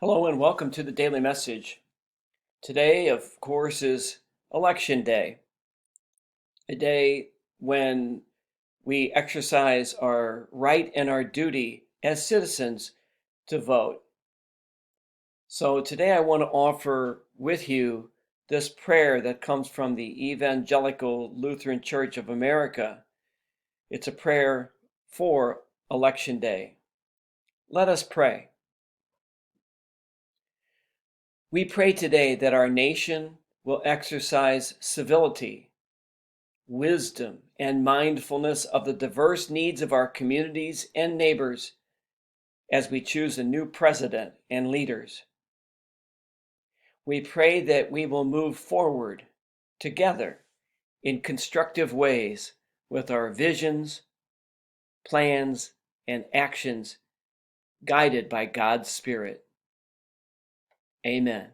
Hello and welcome to the Daily Message. Today, of course, is Election Day, a day when we exercise our right and our duty as citizens to vote. So today I want to offer with you this prayer that comes from the Evangelical Lutheran Church of America. It's a prayer for Election Day. Let us pray. We pray today that our nation will exercise civility, wisdom, and mindfulness of the diverse needs of our communities and neighbors as we choose a new president and leaders. We pray that we will move forward together in constructive ways with our visions, plans, and actions guided by God's Spirit. Amen.